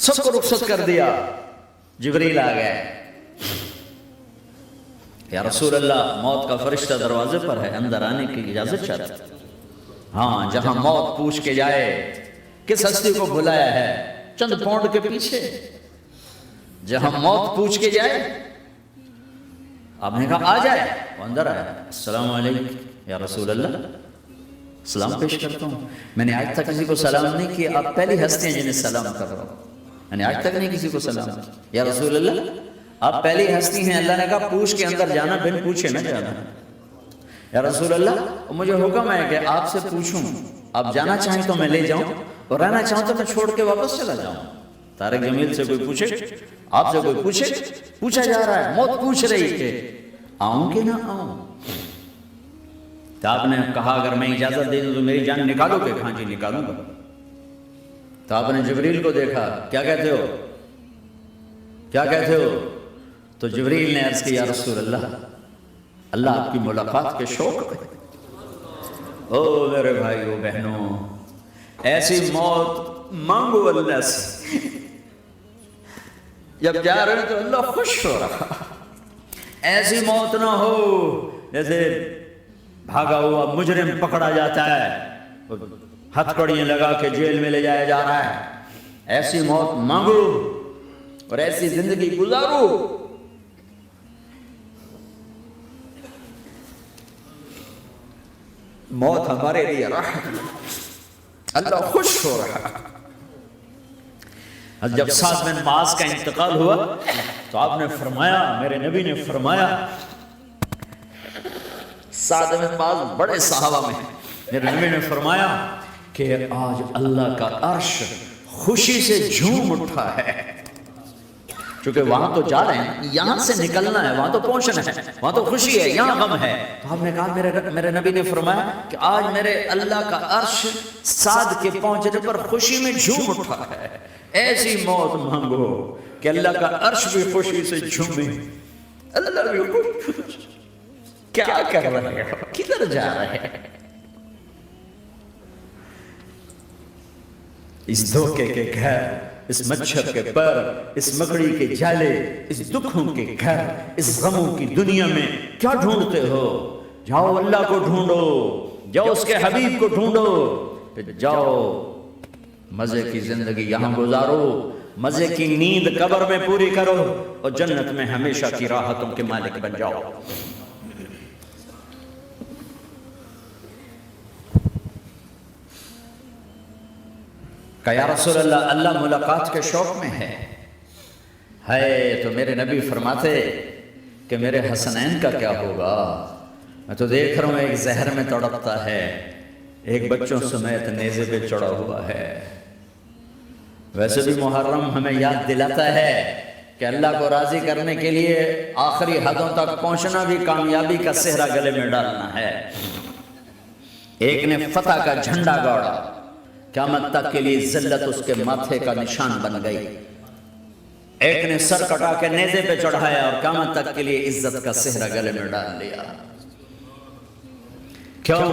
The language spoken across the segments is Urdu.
سب کو رخصت کر دیا. جبریل آ گئے. یا رسول اللہ موت کا فرشتہ دروازے پر ہے, اندر آنے کی اجازت چاہتا ہے. ہاں, جہاں موت پوچھ کے جائے کس ہستی کو بلایا ہے, چند پاؤنڈ کے پیچھے, جہاں موت پوچھ کے جائے. آپ نے کہا آ جائے, وہ اندر آیا. السلام علیکم یا رسول اللہ, سلام پیش کرتا ہوں. میں نے آج تک کسی کو سلام نہیں کیا, آپ پہلی ہستی ہیں جنہیں سلام کر رہا ہوں. میں نے آج تک نہیں کسی کو سلام کیا. یا رسول اللہ آپ پہلی ہستی ہیں. اللہ نے کہا پوچھ کے اندر جانا, بن پوچھے نہ جانا. یا رسول اللہ مجھے حکم ہے کہ آپ سے پوچھوں, آپ جانا چاہیں تو میں لے جاؤں, اور رہنا چاہوں تو میں چھوڑ کے واپس چلا جاؤں. طارق جمیل سے کوئی پوچھے, آپ سے کوئی پوچھے, پوچھا جا رہا ہے, موت پوچھ رہی کہ آؤں کہ نہ آؤں. تو آپ نے کہا اگر میں اجازت دے دوں تو میری جان نکالو گے؟ ہاں جی نکالوں گا. تو آپ نے جبریل کو دیکھا, کیا کہتے ہو, کیا کہتے ہو؟ تو جبریل نے عرض کی یا رسول اللہ, اللہ آپ کی ملاقات کے شوق ہے. او میرے بھائیو بہنوں, ایسی موت مانگو اللہ سے. جب جا رہے تو اللہ خوش ہو رہا. ایسی موت نہ ہو جیسے بھاگا ہوا مجرم پکڑا جاتا ہے, ہتھکڑیاں لگا کے جیل میں لے جایا جا رہا ہے. ایسی موت مانگو اور ایسی زندگی گزارو. موت ہمارے لیے راحت, اللہ خوش ہو رہا. جب سعد بن معاذ کا انتقال ہوا تو آپ نے فرمایا, میرے نبی نے فرمایا, سعد بن معاذ بڑے صحابہ میں, میرے نبی نے فرمایا کہ آج اللہ کا عرش خوشی سے جھوم اٹھا ہے. چونکہ وہاں تو جا رہے ہیں, یہاں سے نکلنا ہے, وہاں تو پہنچنا ہے, وہاں تو خوشی ہے, یہاں غم ہے. تو آپ نے کہا, میرے نبی نے فرمایا کہ آج میرے اللہ کا عرش سعد کے پہنچنے پر خوشی میں جھوم اٹھا ہے. ایسی موت مانگو کہ اللہ کا عرش بھی خوشی سے جھومے. اللہ بھی خوش. کیا کر رہے ہو, کدھر جا رہے ہیں؟ اس دھوکے کے گھر, اس مچھر کے پر, اس مکڑی کے جالے, اس دکھوں کے گھر, اس غموں کی دنیا میں کیا ڈھونڈتے ہو؟ جاؤ اللہ کو ڈھونڈو, جاؤ اس کے حبیب کو ڈھونڈو, پھر جاؤ مزے کی زندگی یہاں گزارو, مزے کی نیند قبر میں پوری کرو, اور جنت میں ہمیشہ کی راحتوں کے مالک بن جاؤ. کہ یا رسول اللہ, اللہ ملاقات کے شوق میں ہے. تو میرے نبی فرماتے کہ میرے حسنین کا کیا ہوگا؟ میں تو دیکھ رہا ہوں ایک زہر میں تڑپتا ہے, ایک بچوں سمیت نیزے پہ چڑھا ہوا ہے. ویسے بھی محرم ہمیں یاد دلاتا ہے کہ اللہ کو راضی کرنے کے لیے آخری حدوں تک پہنچنا بھی کامیابی کا صحرا گلے میں ڈالنا ہے. ایک نے فتح کا جھنڈا گاڑا, قیامت تک کے لیے ذلت اس کے ماتھے کا نشان بن گئی. ایک نے سر کٹا کے نیزے پہ چڑھایا اور قیامت تک کے لیے عزت کا صحرا گلے میں ڈال لیا. کیوں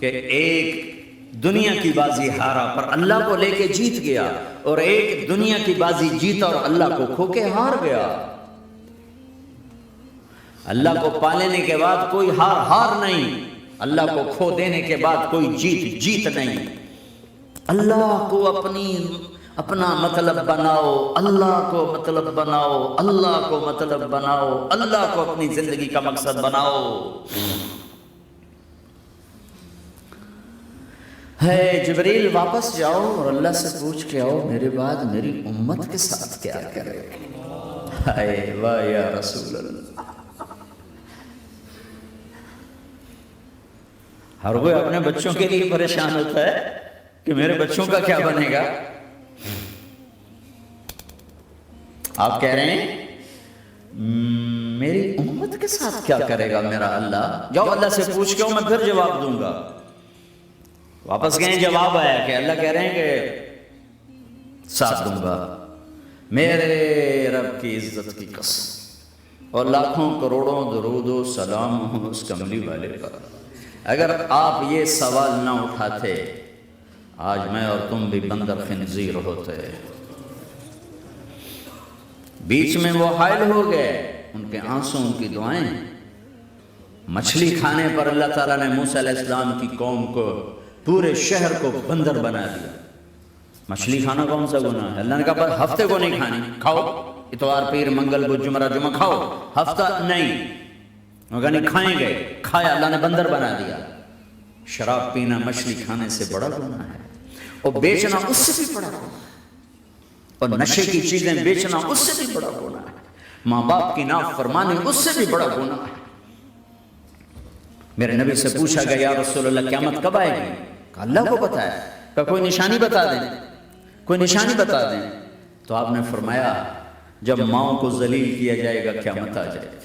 کہ ایک دنیا کی بازی ہارا پر اللہ کو لے کے جیت گیا, اور ایک دنیا کی بازی جیتا اور اللہ کو کھو کے ہار گیا. اللہ کو پانے کے بعد کوئی ہار نہیں, اللہ کو کھو دینے کے بعد کوئی جیت نہیں. اللہ کو اپنا مطلب بناؤ, اللہ کو مطلب بناؤ, اللہ کو مطلب بناؤ, اللہ کو اپنی زندگی کا مقصد بناؤ. جبریل واپس جاؤ اور اللہ سے پوچھ کے آؤ میرے بعد میری امت کے ساتھ کیا کرے. واہ یا رسول اللہ. ہر کوئی اپنے بچوں کے لیے پریشان ہوتا ہے کہ میرے بچوں کا کیا بنے گا. آپ کہہ رہے ہیں میری امت کے ساتھ کیا کرے گا میرا اللہ. جاؤ اللہ سے پوچھ کے میں پھر جواب دوں گا. واپس گئے, جواب آیا کہ اللہ کہہ رہے ہیں کہ ساتھ دوں گا. میرے رب کی عزت کی قسم اور لاکھوں کروڑوں درود و سلام ہوں اس کملی والے پر, اگر آپ یہ سوال نہ اٹھاتے آج میں اور تم بھی بندر خنزیر ہوتے. بیچ میں وہ حائل ہو گئے، ان کے آنسوں، ان کی دعائیں۔ مچھلی کھانے پر اللہ تعالیٰ نے موسیٰ علیہ السلام کی قوم کو، پورے شہر کو بندر بنا دیا۔ مچھلی کھانا کون سا گناہ ہے؟ اللہ نے کہا ہفتے کو نہیں کھانی، کھاؤ، اتوار پیر منگل بدھ جمعہ جمعہ کھاؤ، ہفتہ نہیں۔ مگر نہیں کھائیں گے، کھایا، اللہ نے بندر بنا دیا۔ شراب پینا مچھلی کھانے سے بڑا گناہ ہے، اور بیچنا اس سے بھی بڑا گناہ ہے، اور نشے کی چیزیں بیچنا اس سے بھی بڑا گناہ ہے، ماں باپ کی نافرمانی اس سے بھی بڑا گناہ ہے۔ میرے نبی سے پوچھا گیا یا رسول اللہ قیامت کب آئے گی؟ کہا اللہ کو پتہ ہے۔ کہا کوئی نشانی بتا دیں، کوئی نشانی بتا دیں۔ تو آپ نے فرمایا جب ماؤں کو ذلیل کیا جائے گا قیامت آ جائے گی۔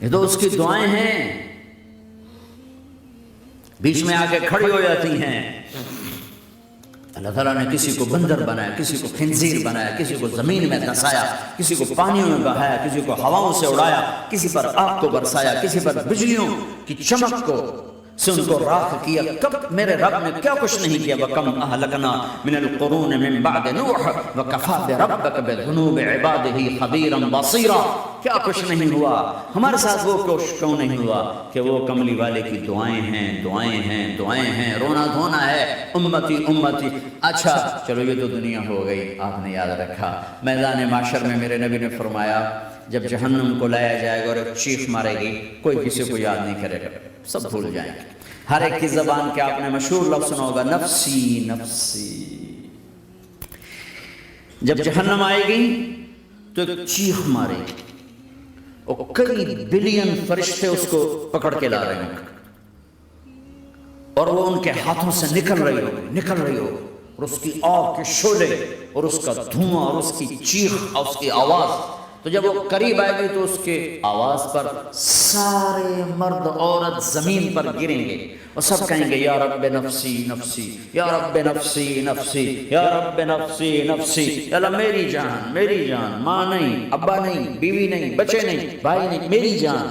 یہ تو اس کی دعائیں ہیں، بیچ میں آ کے کھڑی ہو جاتی ہیں۔ اللہ تعالیٰ نے کسی کو بندر بنایا، کسی کو خنزیر بنایا، کسی کو زمین میں دھنسایا، کسی کو پانیوں میں بہایا، کسی کو ہواؤں سے اڑایا، کسی پر آگ کو برسایا، کسی پر بجلیوں کی چمک کو سے ان کو راکھ کیا۔ کب میرے رب نے کیا کچھ نہیں کیا۔ وَكَمْ أَهْلَكْنَا مِنَ الْقُرُونِ مِنْ بَعْدِ نُوحٍ وَكَفَىٰ بِرَبِّكَ بِذُنُوبِ عِبَادِهِ خَبِيرًا بَصِيرًا۔ کیا کچھ نہیں ہوا، ہمارے ساتھ وہ کچھ کیوں نہیں ہوا کہ وہ کملی والے کی دعائیں ہیں، دعائیں ہیں، دعائیں ہیں، رونا دھونا ہے، امتی امتی۔ اچھا چلو یہ تو دنیا ہو گئی، آپ نے یاد رکھا۔ میدان معاشر میں میرے نبی نے فرمایا جب جہنم کو لایا جائے گا اور ایک چیخ مارے گی، کوئی کسی کو یاد نہیں کرے گا، سب بھول جائیں گے۔ ہر ایک کی زبان کے آپ نے مشہور لفظ سنا ہوگا نفسی نفسی۔ جب جہنم آئے گی تو ایک چیخ مارے گی، اور کئی بلین فرشتے اس کو پکڑ کے لا رہے ہیں، اور وہ ان کے ہاتھوں سے نکل رہی ہو، اور اس کی آگ کے شعلے اور اس کا دھواں اور اس کی چیخ اور اس کی آواز۔ تو جب وہ قریب آئے گی تو اس کے آواز پر سارے مرد عورت زمین پر گریں گے اور سب کہیں گے یا رب نفسی نفسی، یا رب نفسی نفسی، یا رب نفسی نفسی۔ یا اللہ میری جان، میری جان، ماں نہیں، ابا نہیں، بیوی نہیں، بچے نہیں، بھائی نہیں، میری جان۔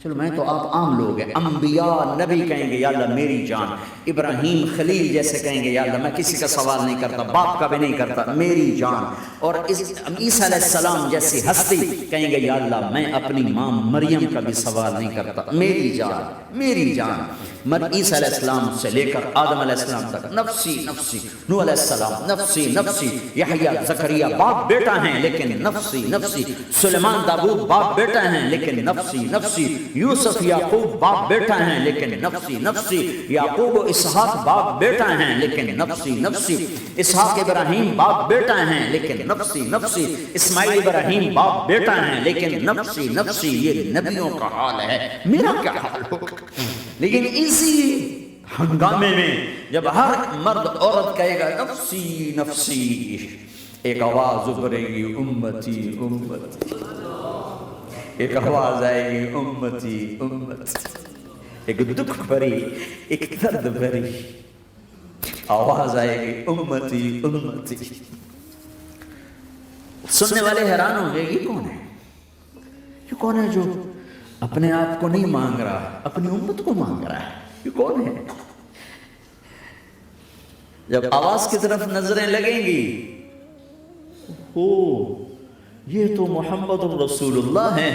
چلو میں تو آپ عام لوگ ہیں، انبیاء نبی کہیں گے یا اللہ میری جان، ابراہیم خلیل جیسے کہیں گے یا اللہ میں کسی کا سوال نہیں کرتا، باپ کا بھی نہیں کرتا، میری جان۔ اور عیسیٰ علیہ السلام جیسی ہستی کہیں گے یا اللہ میں اپنی ماں مریم کا بھی سوال نہیں کرتا، میری جان، میری جان۔ عیسیٰ علیہ السلام سے لے کر آدم علیہ السلام تک نفسی نفسی، نوح علیہ السلام نفسی نفسی، یحییٰ زکریا باپ بیٹا ہیں لیکن نفسی نفسی، سلیمان داؤد باپ بیٹا ہیں لیکن نفسی نفسی، یوسف یعقوب باپ بیٹا ہیں لیکن نفسی نفسی، یعقوب و اسحاق باپ بیٹا ہیں لیکن نفسی نفسی، اسحاق ابراہیم باپ بیٹا ہیں لیکن نفسی نفسی، اسماعیل ابراہیم باپ بیٹا ہیں لیکن نفسی نفسی۔ یہ نبیوں کا حال ہے، میرا کیا حال ہوگا؟ لیکن اسی ہنگامے میں جب ہر مرد عورت کہے گا نفسی نفسی، ایک آواز ابھرے گی امتی امتی، ایک آواز آئے گی امتی امتی، ایک دکھ بھری، ایک درد بھری آواز آئے گی امتی امتی۔ سننے والے حیران ہوں گے یہ کون ہے، یہ کون ہے جو اپنے آپ کو نہیں مانگ رہا، اپنی امت کو مانگ رہا ہے، یہ کون ہے؟ جب آواز کی طرف نظریں لگیں گی، او یہ تو محمد رسول اللہ ہیں،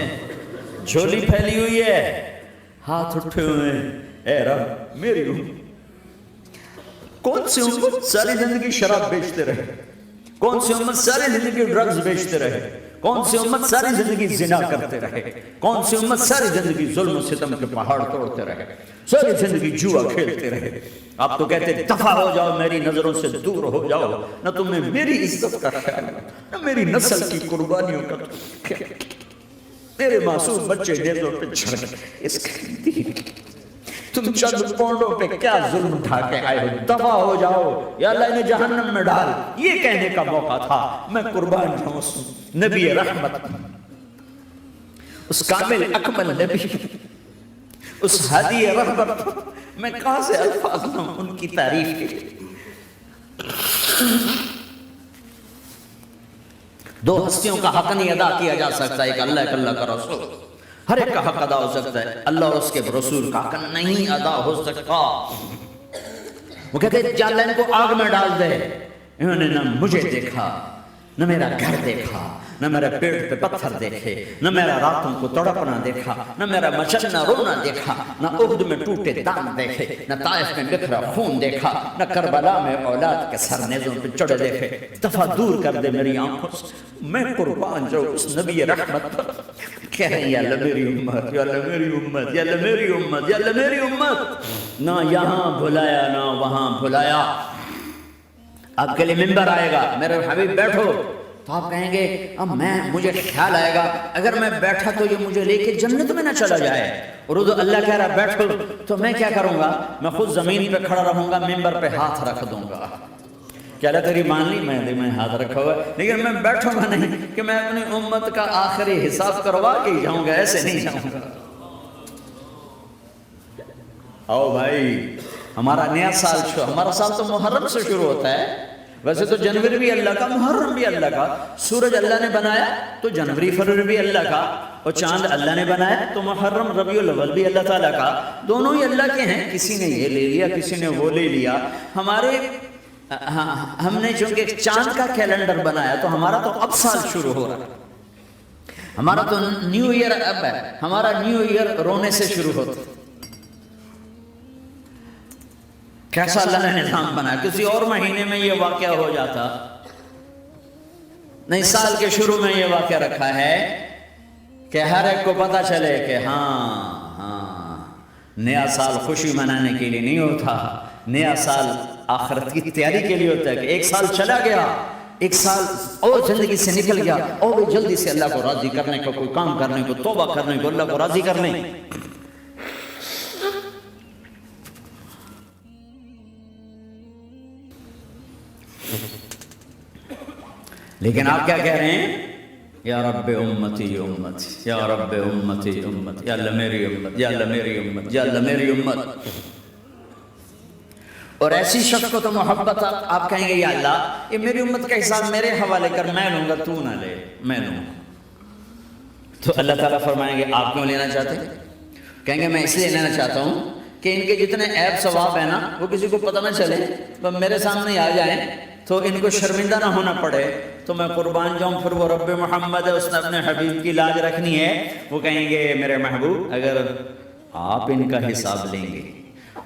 جھولی پھیلی ہوئی ہے، ہاتھ اٹھے ہوئے ہیں، اے رب میری امت۔ کون سی امت ساری زندگی شراب بیچتے رہے، کون سی امت ساری زندگی ڈرگز بیچتے رہے، کون سی امت ساری زندگی زنا کرتے رہے، کون سی امت ساری زندگی ظلم و ستم کے پہاڑ توڑتے رہے، ساری زندگی جوا کھیلتے رہے۔ آپ تو کہتے دفع ہو جاؤ، میری نظروں سے دور ہو جاؤ، نہ تمہیں میری عزت کا خیال ہے، نہ میری نسل کی قربانیوں کا خیال، میرے معصوم بچے نیزوں پہ چڑھ گئے، اس کی تم چند پونڈوں پہ کیا ظلم اٹھا کے آئے ہو، دفع ہو جاؤ یا اللہ انہیں جہنم میں ڈال۔ یہ کہنے کا موقع تھا، میں قربان جاؤں نبی رحمت، اس کامل اکمل نبی، اس ہادی رحمت، میں کہاں سے الفاظ لوں ان کی تعریف کے لیے۔ دو ہستیوں کا حق نہیں ادا کیا جا سکتا، ایک اللہ ایک اللہ کا رسول، ہر ایک کا حق ادا ہو سکتا ہے، اللہ اور اس کے رسول کا حق نہیں ادا ہو سکتا۔ وہ کہتے ہیں یا اللہ ان کو آگ میں ڈال دے. انہوں نے نہ مجھے دیکھا، نہ میرا گھر دیکھا، نہ میرے پیٹ پہ پتھر دیکھے، نہ میرا راتوں کو تڑپنا دیکھا، نہ میرا مچلنا رونا دیکھا، نہ احد میں ٹوٹے دان دیکھے، نہ طائف میں بکھرا خون دیکھا، نہ کربلا میں اولاد کے سر نیزوں پہ چڑھے دیکھے. دفعہ دور کر دے میری آنکھوں سے، میں قربان جاؤں اس نبی رحمت پر. کہہ رہے ہیں یا اللہ میری امت، یا اللہ میری امت، یا اللہ میری امت، یا اللہ میری امت. نہ یہاں بھلایا نہ وہاں بھلایا. آپ کے لیے ممبر آئے گا، میرے حبیب بیٹھو، تو آپ کہیں گے اب مجھے خیال آئے گا اگر میں بیٹھا تو یہ مجھے لے کے جنت میں نہ چلا جائے. اور اللہ کہہ رہا بیٹھو تو میں کیا کروں گا؟ میں خود زمین پہ کھڑا رہوں گا، ممبر پہ ہاتھ رکھ دوں گا. کیا اللہ تیری مان لی؟ میں ہاتھ رکھا ہوا ہے، لیکن میں بیٹھوں گا نہیں کہ میں اپنی امت کا آخری حساب کروا کے ہی جاؤں گا، ایسے نہیں جاؤں گا. آؤ بھائی، ہمارا نیا سال ہمارا سال تو محرم سے شروع ہوتا ہے. ویسے تو جنوری بھی اللہ کا، محرم بھی اللہ کا. سورج اللہ نے بنایا تو جنوری فروری بھی اللہ کا، اور چاند اللہ نے بنایا تو محرم ربیع الاول بھی اللہ تعالیٰ کا. دونوں ہی اللہ کے ہیں. کسی نے یہ لے لیا، کسی نے وہ لے لیا. ہم نے چونکہ چاند کا کیلنڈر بنایا تو ہمارا تو اب سال شروع ہو رہا ہے. ہمارا تو نیو ایئر اب ہے. ہمارا نیو ایئر رونے سے شروع ہوتا ہے. کیسا اللہ نے نظام بنایا. کسی اور مہینے میں یہ واقعہ ہو جاتا نہیں. سال کے شروع میں یہ واقعہ رکھا ہے کہ ہر ایک کو پتا چلے کہ ہاں نیا سال خوشی منانے کے لیے نہیں ہوتا. نیا سال آخرت کی تیاری کے لیے ہوتا ہے کہ ایک سال چلا گیا، ایک سال اور زندگی سے نکل گیا، اور جلدی سے اللہ کو راضی کرنے کا کوئی کام کرنے کو، توبہ کرنے کو، اللہ کو راضی کرنے. لیکن آپ کیا کہہ رہے ہیں؟ یا رب امتی امتی، یا رب امتی امتی، یا اللہ میری امت، یا اللہ میری امت، یا اللہ میری امت. اور ایسی شخص کو تو محبت آپ کہیں گے یا اللہ یہ میری امت کا حساب میرے حوالے کر، میں لوں گا، تو نہ لے، میں لوں. تو اللہ تعالیٰ فرمائیں گے آپ کیوں لینا چاہتے ہیں؟ کہیں گے میں اس لیے لینا چاہتا ہوں کہ ان کے جتنے عیب ثواب ہیں نا وہ کسی کو پتہ نہ چلے، وہ میرے سامنے آ جائیں تو ان کو شرمندہ نہ ہونا پڑے. تو میں قربان جاؤں. پھر وہ رب محمد ہے، اس نے اپنے حبیب کی لاج رکھنی ہے. وہ کہیں گے میرے محبوب اگر آپ ان کا حساب لیں گے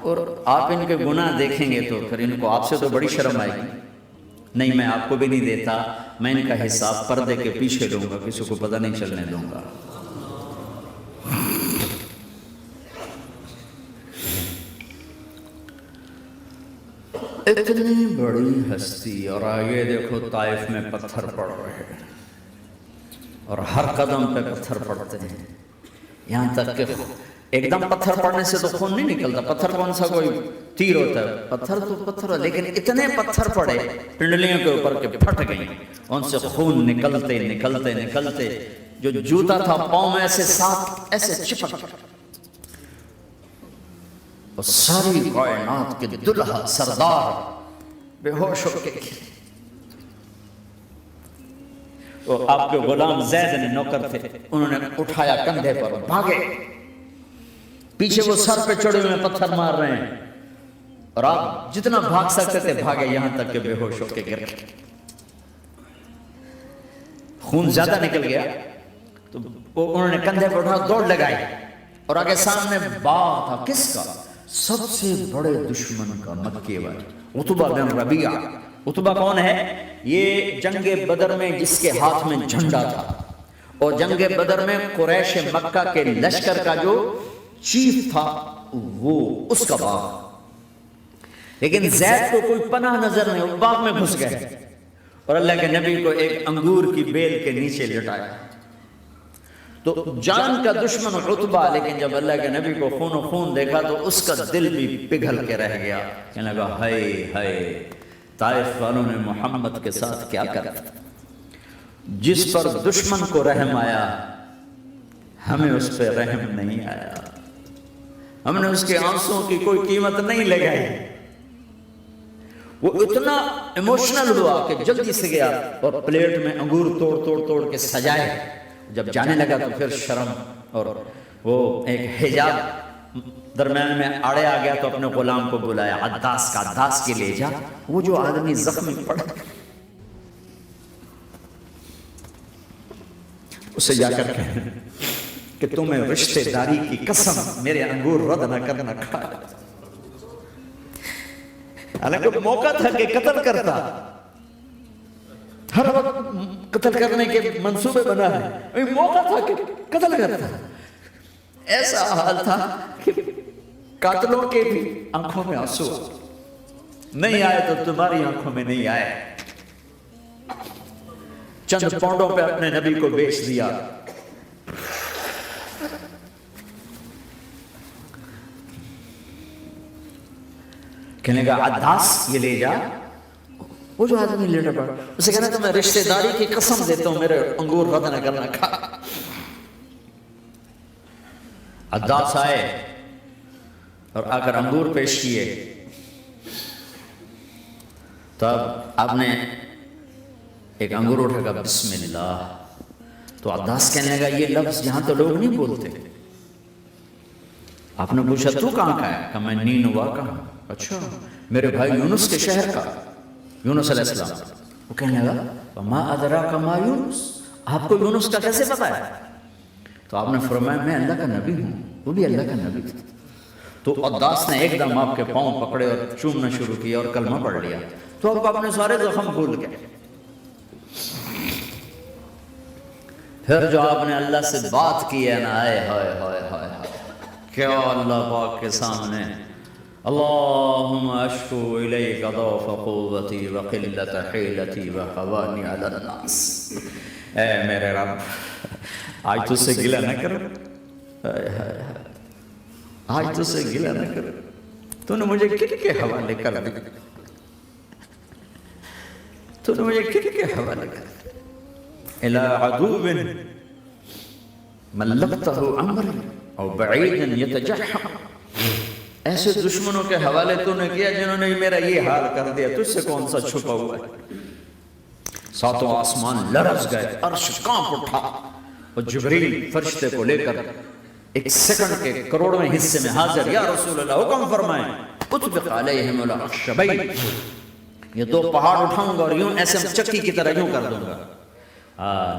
اور آپ ان کے گناہ دیکھیں گے تو پھر ان کو آپ سے تو بڑی شرم آئے گی. نہیں، میں آپ کو بھی نہیں دیتا، میں ان کا حساب پردے کے پیچھے دوں گا، کسی کو پتہ نہیں چلنے دوں گا. اتنی بڑی ہستی، اور آگے دیکھو طائف میں پتھر پڑ رہے ہیں اور ہر قدم پہ پتھر پڑتے ہیں. یہاں تک کہ ایک دم پتھر پڑنے سے تو خون نہیں نکلتا. پتھر کون سا کوئی تیر ہوتا ہے؟ پتھر تو پتھر ہے، لیکن اتنے پتھر پڑے پنڈلیوں کے اوپر کے پھٹ گئیں. ان سے خون نکلتے نکلتے نکلتے جو جوتا تھا پاؤں میں ایسے ساتھ ایسے چپک، اور ساری کائنات کے دلہا سردار بے ہوش ہو کے. تو آپ کے غلام زید نے نوکر تھے، انہوں نے اٹھایا کندھے پر، بھاگے. پیچھے وہ سر پہ چڑھے ہوئے پتھر مار رہے ہیں، اور آپ جتنا بھاگ سکتے تھے بھاگے، یہاں تک کہ بے ہوش ہو کے گر گئے. خون زیادہ نکل گیا تو انہوں نے کندھے پہ اٹھا دوڑ لگائی، اور آگے سامنے باغ تھا. کس کا؟ سب سے بڑے دشمن کا، مکے والے عتبہ بن ربیعہ. عتبہ کون ہے؟ یہ جنگ بدر میں جس کے ہاتھ میں جھنڈا تھا، اور جنگ بدر میں قریش مکہ کے لشکر کا جو چیف تھا وہ اس کا باغ. لیکن زید کو کوئی پناہ نظر نہیں، وہ باغ میں گھس گئے اور اللہ کے نبی کو ایک انگور کی بیل کے نیچے لٹایا. تو جان کا دشمن عتبہ، لیکن جب اللہ کے نبی کو خون و خون دیکھا تو اس کا دل بھی پگھل کے رہ گیا. کہنے لگا ہائے ہائے، طائف والوں نے محمد کے ساتھ کیا کرا. جس پر دشمن کو رحم آیا ہمیں اس پہ رحم نہیں آیا. ہم نے اس کے آنسوں کی کوئی قیمت نہیں لگائی. وہ اتنا ایموشنل ہوا کہ جلدی سے گیا اور پلیٹ میں انگور توڑ توڑ توڑ کے سجائے. جب جانے لگا تو پھر شرم اور وہ ایک حجاب درمیان میں آڑے آ گیا تو اپنے غلام کو بلایا، عداس کا، عداس کے لے جا، وہ جو آدمی زخمی پڑا اسے جا کر کہنا کہ تمہیں رشتہ داری کی قسم میرے انگور رد نہ کرنا کھایا۔ حالانکہ موقع تھا کہ قتل کرتا، ہر وقت قتل کرنے کے منصوبے بنا ہے، موقع تھا کہ قتل کرتا۔ ایسا حال تھا کہ قاتلوں کے بھی آنکھوں میں آنسو نہیں آئے تو تمہاری آنکھوں میں نہیں آئے۔ چند پاؤنڈوں پہ اپنے نبی کو بیچ دیا۔ کہنے کا عداس یہ لے جا، وہ جو آدمی لیٹر پڑا اسے کہنا تو میں رشتہ داری کی قسم دیتا ہوں میرے انگور رد نہ کرنا کھا۔ عداس آئے اور آ کر انگور پیش کیے، تب آپ نے ایک انگور اٹھا کر بسم اللہ، تو عداس کہنے لگا یہ لفظ یہاں تو لوگ نہیں بولتے۔ آپ نے پوچھا تو کہاں کا ہے؟ کہ میں نینوا کا ہوں۔ اچھا، میرے بھائی یونس کے شہر کا، یونس علیہ السلام۔ وہ کہنے لگا ما ادراک ما یونس، آپ کو یونس کا کیسے پتا ہے؟ تو آپ نے فرمایا میں اللہ کا نبی ہوں، وہ بھی اللہ کا نبی تھا۔ تو عداس نے ایک دم آپ کے پاؤں پکڑے اور چومنا شروع کیا اور کلمہ پڑھ لیا، تو آپ اپنے سارے زخم بھول گئے۔ پھر جو آپ نے اللہ سے بات کی ہے نا، آئے ہائے ہائے ہائے کیا اللہ پاک کے سامنے، اللہم اشکو الیک ضعف قوتی وقلت حیلتی وحوانی علی الناس۔ اے میرے رب، آج تو سے گلہ نہ کرو، آج تو سے گلہ نہ کرو، تو نے مجھے کن کے حوالے کر دیا، تو نے مجھے کن کے حوالے کر دیا، الى عدو ملکتہ عمر او بعید یتجحم، ایسے دشمنوں کے حوالے تو نے کیا جنہوں نے میرا یہ حال کر دیا، تجھ سے کون سا چھپا ہوا ہے۔ ساتوں آسمان لرز گئے، عرش کانپ اٹھا، اور جبریل فرشتے کو لے کر ایک سیکنڈ کے کروڑویں حصے میں حاضر، یا رسول اللہ حکم فرمائیں اطبق علیہم الاخشبین، یہ دو پہاڑ اٹھاؤں گا اور یوں ایسے چکی کی طرح یوں کر دوں گا۔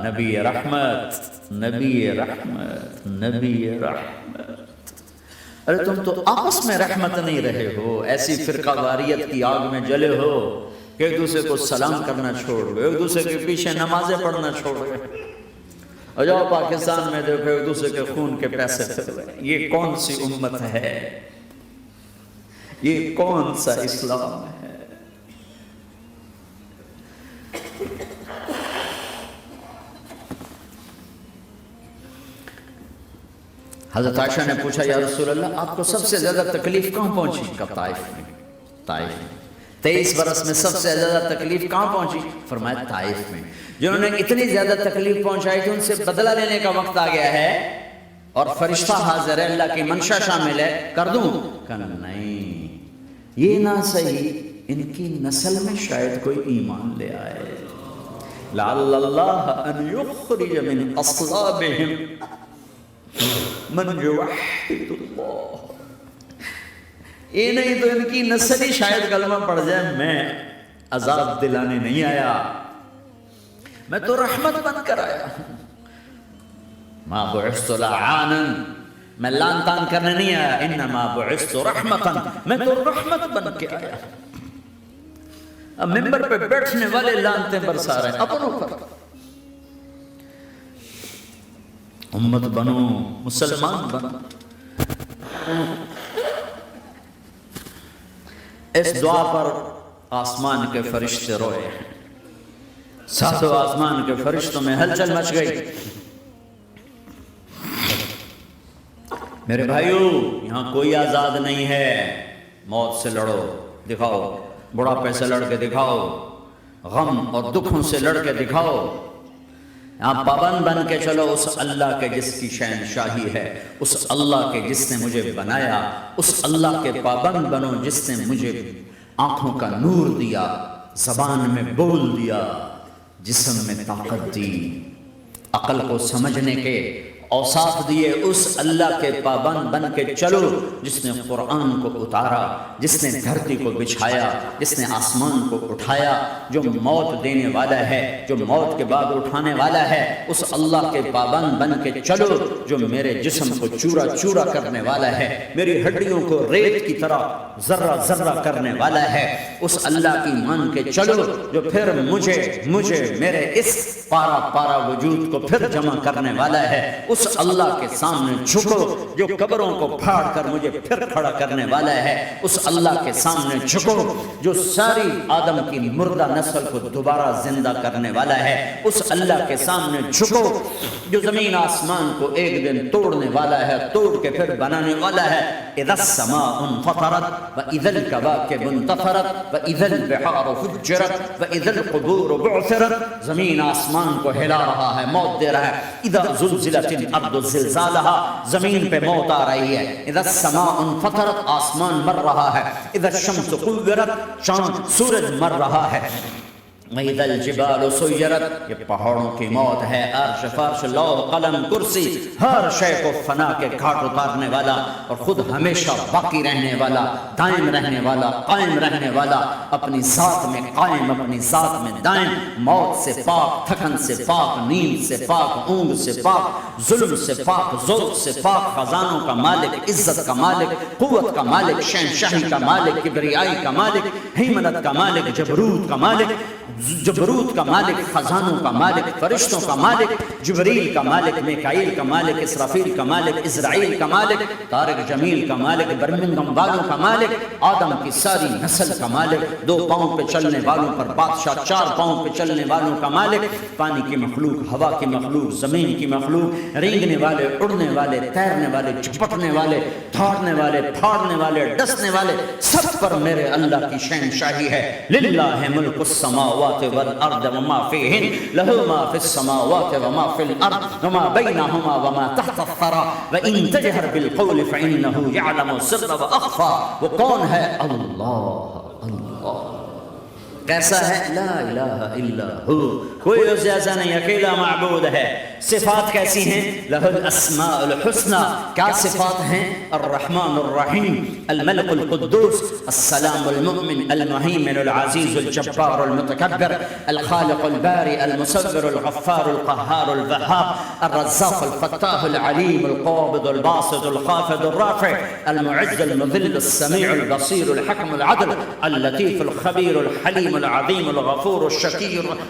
نبی رحمت، نبی رحمت، نبی رحمت۔ ارے تم تو آپس میں رحمت نہیں رہے ہو، ایسی فرقہ واریت کی آگ میں جلے ہو کہ ایک دوسرے کو سلام کرنا چھوڑ گئے، ایک دوسرے کے پیچھے نمازیں پڑھنا چھوڑ گئے، اور جاؤ پاکستان میں دیکھو ایک دوسرے کے خون کے پیسے پھر گئے۔ یہ کون سی امت ہے؟ یہ کون سا اسلام ہے؟ حضرت عائشہ نے پوچھا یا رسول اللہ آپ کو سب سے زیادہ تکلیف کہاں پہنچی؟ کہا طائف میں، طائف میں 23 برس میں سب سے زیادہ تکلیف کہاں پہنچی؟ فرمایا طائف میں۔ جنہوں نے اتنی زیادہ تکلیف پہنچائی تھی ان سے بدلہ لینے کا وقت آ گیا ہے اور فرشتہ حاضر ہے، اللہ کی منشا شامل ہے، کر دوں؟ کہا نہیں، یہ نہ صحیح، ان کی نسل میں شاید کوئی ایمان لے آئے، لعل اللہ ان یخرج من اصلابہم من یوحد اللہ، یہ نہیں تو ان کی نسل ہی شاید کلمہ پڑھ جائے۔ میں عذاب دلانے نہیں آیا، میں تو رحمت بن کر آیا ہوں۔ ما بعثت لعانا، میں لان تان کرنے نہیں آیا، انما بعثت رحمتا، میں تو رحمت بن کے آیا۔ اب ممبر پہ بیٹھنے والے لانتے برسا رہے ہیں اپنوں پر۔ امت بنو، مسلمان بنو۔ اس دعا پر آسمان کے فرشتے روئے ہیں، ساتوں آسمان کے فرشتوں میں ہلچل مچ گئی۔ میرے بھائیو، یہاں کوئی آزاد نہیں ہے، موت سے لڑو، دکھاؤ، بڑھاپے سے لڑ کے دکھاؤ، غم اور دکھوں سے لڑ کے دکھاؤ، یہاں پابند بن کے چلو اس اللہ کے جس کی شہنشاہی ہے، اس اللہ کے جس نے مجھے بنایا، اس اللہ کے پابند بنو جس نے مجھے آنکھوں کا نور دیا، زبان میں بول دیا، جسم میں طاقت دی، عقل کو سمجھنے کے اوصاف دیے، اس اللہ کے پابند بن کے چلو جس نے قرآن کو اتارا، جس نے دھرتی کو بچھایا، جس نے آسمان کو اٹھایا، جو موت دینے والا ہے، جو موت کے بعد اٹھانے والا ہے، اس اللہ کے پابند بن کے چلو جو میرے جسم کو چورا چورا کرنے والا ہے، میری ہڈیوں کو ریت کی طرح ذرہ ذرہ کرنے والا ہے، اس اللہ کی مان کے چلو جو پھر مجھے میرے اس پارا پارا وجود کو پھر جمع کرنے والا ہے، اس اللہ کے سامنے جھکو جو قبروں کو پھاڑ کر مجھے پھر کھڑا کرنے والا ہے، اس اللہ کے سامنے جھکو جو ساری آدم کی مردہ نسل کو دوبارہ زندہ کرنے والا ہے، اس اللہ کے سامنے جھکو جو زمین آسمان کو ایک دن توڑنے والا ہے، توڑ کے پھر بنانے والا ہے۔ اذا السماء انفطرت واذا الكواكب انتثرت واذا البحار فجرت واذا القبور بعثرت، زمین آسمان کو ہلا رہا ہے، موت دے رہا ہے۔ اذا زلزلت الارض زلزالها، زمین پہ موت آ رہی ہے۔ اذا السماء انفطرت، آسمان مر رہا ہے۔ اذا الشمس كورت، چاند سورج مر رہا ہے۔ وَإِذَا الْجِبَالُ سُيِّرَتْ، یہ پہاڑوں کی موت ہے۔ عرش فرش لوح قلم کرسی ہر شے کو فنا کے گھاٹ اتارنے والا اور خود ہمیشہ باقی رہنے والا، دائم رہنے والا، قائم رہنے والا، اپنی ذات میں قائم، اپنی ذات میں دائم، موت سے پاک، تھکن سے پاک، نیند سے پاک، اونگ سے پاک، ظلم سے پاک، ذوق سے پاک، خزانوں کا مالک، عزت کا مالک، قوت کا مالک، شہنشاہی کا مالک، کبریائی کا مالک، ہیمنت کا مالک، جبروت کا مالک، جبروت کا مالک، خزانوں کا مالک، فرشتوں کا مالک، جبریل کا مالک، میکائیل کا مالک، اسرافیل کا مالک، اسرائیل کا مالک، طارق جمیل کا مالک، برمنگم والوں کا مالک، آدم کی ساری نسل کا مالک، 2 پاؤں پہ چلنے والوں پر بادشاہ، 4 پاؤں پہ چلنے والوں کا مالک، پانی کی مخلوق، ہوا کی مخلوق، زمین کی مخلوق، رینگنے والے، اڑنے والے، تیرنے والے، چپٹنے والے، دھاڑنے والے، پھاڑنے والے، ڈسنے والے، سب پر میرے اللہ کی شہنشاہی ہے۔ للہ ملک السماوات والارض وما فيهن له ما في السماوات وما في الارض وما بينهما وما تحت الثرى وان تجهر بالقول فانه يعلم السر واخفى، وہ کون ہے؟ اللہ، اللہ کیسا ہے؟ لا الہ الا ہو، کوئی اس جیسا نہیں، اکیلا معبود ہے۔ صفات کیسی ہیں؟ لہ الاسماء الحسنى، کیا صفات ہیں؟ الرحمن الرحیم، الملک القدوس، السلام المؤمن، المهيمن العزیز الجبار المتکبر، الخالق البارئ المصور الغفار القهار الوهاب، الرزاق الفتاح العلیم القابض الباسط الخافض الرافع، المعز المذل السميع البصير الحكم العدل، اللطيف الخبير الحليم العظيم الغفور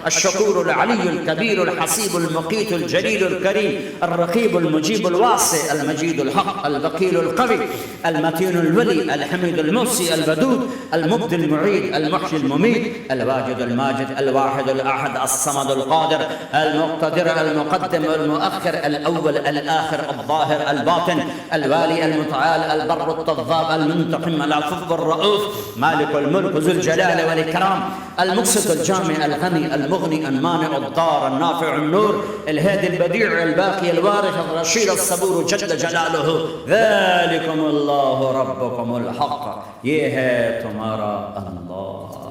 الشكور العلي الكبير الحسيب المقيت الجليل الكريم الرقيب المجيب الواسع المجيد الحق الوكيل القوي المتين الولي الحميد المحصي الودود المبدي المعيد المحيي المميت الواجد الماجد الواحد الأحد الصمد القادر المقتدر المقدم المؤخر الأول الآخر الظاهر الباطن الوالي المتعال البر التضاب المنتقم العفو الرؤوف مالك الملك ذو الجلال والإكرام المقسط الجامع الغني المغني المانع الضار النافع النور الهادي البديع الباقي الوارث الرشيد الصبور جل جلاله ذلكم الله ربكم الحق، یہ ہے تمہارا اللہ۔